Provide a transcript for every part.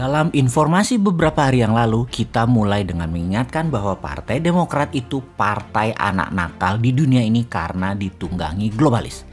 Dalam informasi beberapa hari yang lalu, kita mulai dengan mengingatkan bahwa Partai Demokrat itu partai anak nakal di dunia ini karena ditunggangi globalis.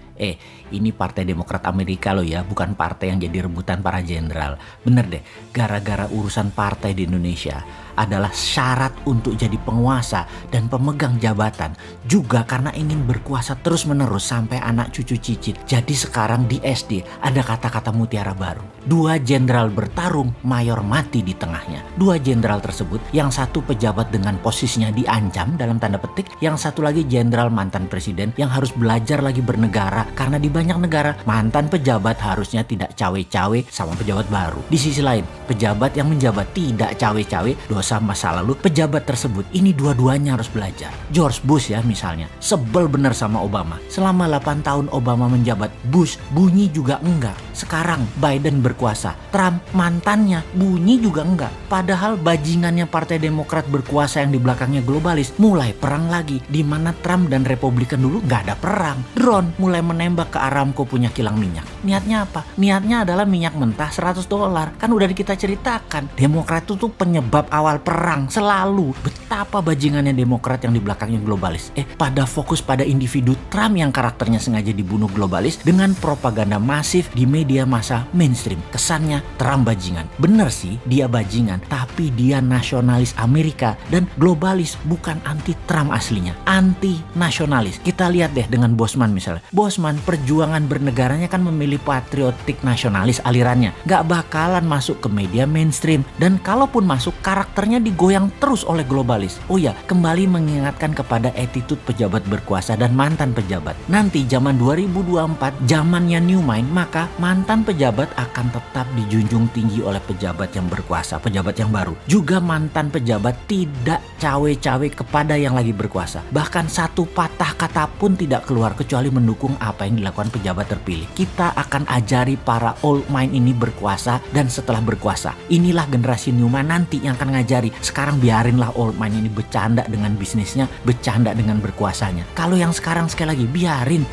Ini Partai Demokrat Amerika loh ya, bukan partai yang jadi rebutan para jenderal. Bener deh, gara-gara urusan partai di Indonesia adalah syarat untuk jadi penguasa dan pemegang jabatan, juga karena ingin berkuasa terus-menerus sampai anak cucu cicit. Jadi sekarang di SD ada kata-kata mutiara baru. 2 jenderal bertarung, mayor mati di tengahnya. 2 jenderal tersebut, yang satu pejabat dengan posisinya diancam dalam tanda petik, yang satu lagi jenderal mantan presiden yang harus belajar lagi bernegara karena di banyak negara mantan pejabat harusnya tidak cawe-cawe sama pejabat baru. Di sisi lain, pejabat yang menjabat tidak cawe-cawe dosa masa lalu pejabat tersebut, ini dua-duanya harus belajar. George Bush ya misalnya, sebel bener sama Obama. Selama 8 tahun Obama menjabat, Bush bunyi juga enggak. Sekarang Biden berkuasa, Trump mantannya bunyi juga enggak. Padahal bajingannya Partai Demokrat berkuasa yang di belakangnya globalis mulai perang lagi, di mana Trump dan Republikan dulu nggak ada perang. Drone mulai menembak ke Aramco punya kilang minyak. Niatnya apa? Niatnya adalah minyak mentah $100. Kan udah kita ceritakan, Demokrat itu tuh penyebab awal perang selalu. Betapa bajingannya Demokrat yang di belakangnya globalis. Pada fokus pada individu Trump yang karakternya sengaja dibunuh globalis dengan propaganda masif di media massa mainstream. Kesannya Trump bajingan. Bener sih dia bajingan, tapi dia nasionalis Amerika dan globalis, bukan anti Trump aslinya. Anti nasionalis. Kita lihat deh dengan Bosman misalnya. Bosman perjuangan bernegaranya kan memilih patriotik nasionalis alirannya. Gak bakalan masuk ke media mainstream. Dan kalaupun masuk, karakternya digoyang terus oleh globalis. Oh ya, kembali mengingatkan kepada attitude pejabat berkuasa dan mantan pejabat. Nanti zaman 2024, zamannya new mind, maka mantan pejabat akan tetap dijunjung tinggi oleh pejabat yang berkuasa, pejabat yang baru. Juga mantan pejabat tidak cawe-cawe kepada yang lagi berkuasa. Bahkan satu patah kata pun tidak keluar kecuali mendukung apa yang dilakukan pejabat terpilih. Kita akan ajari para old mind ini berkuasa, dan setelah berkuasa, inilah generasi new mind nanti yang akan ngajari. Sekarang biarinlah old mind ini bercanda dengan bisnisnya, bercanda dengan berkuasanya. Kalau yang sekarang sekali lagi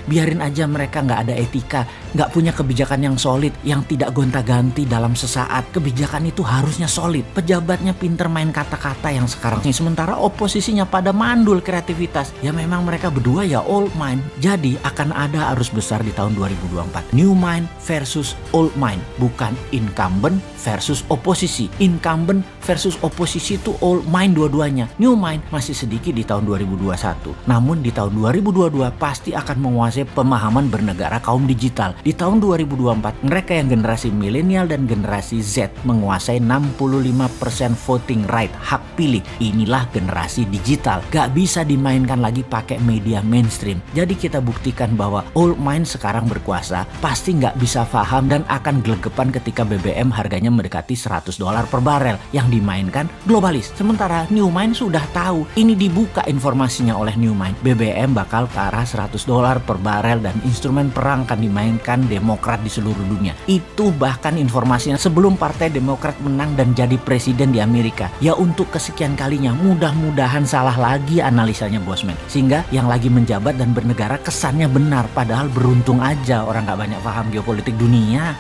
biarin aja mereka nggak ada etika, nggak punya kebijakan yang solid, yang tidak gonta-ganti dalam sesaat. Kebijakan itu harusnya solid. Pejabatnya pinter main kata-kata yang sekarang ini, sementara oposisinya pada mandul kreativitas. Ya memang mereka berdua ya old mind. Jadi akan ada arus besar di tahun 2024. New mind versus old mind, bukan incumbent versus oposisi. Incumbent versus oposisi itu old mind dua-duanya. New mind masih sedikit di tahun 2021. Namun di tahun 2022 pasti akan menguasai pemahaman bernegara kaum digital. Di tahun 2024 mereka yang generasi milenial dan generasi Z menguasai 65% voting right, hak pilih. Inilah generasi digital. Gak bisa dimainkan lagi pakai media mainstream. Jadi kita buktikan bahwa old mind sekarang berkuasa pasti gak bisa paham dan akan gelegepan ketika BBM harganya mendekati $100 per barel yang dimainkan globalis. Sementara new mind sudah tahu, ini dibuka informasinya oleh new mind, BBM bakal ke arah $100 per barel dan instrumen perang akan dimainkan Demokrat di seluruh dunia. Itu bahkan informasinya sebelum Partai Demokrat menang dan jadi presiden di Amerika. Ya untuk kesekian kalinya, mudah-mudahan salah lagi analisanya Bosman, sehingga yang lagi menjabat dan bernegara kesannya benar, padahal beruntung aja orang gak banyak paham geopolitik dunia.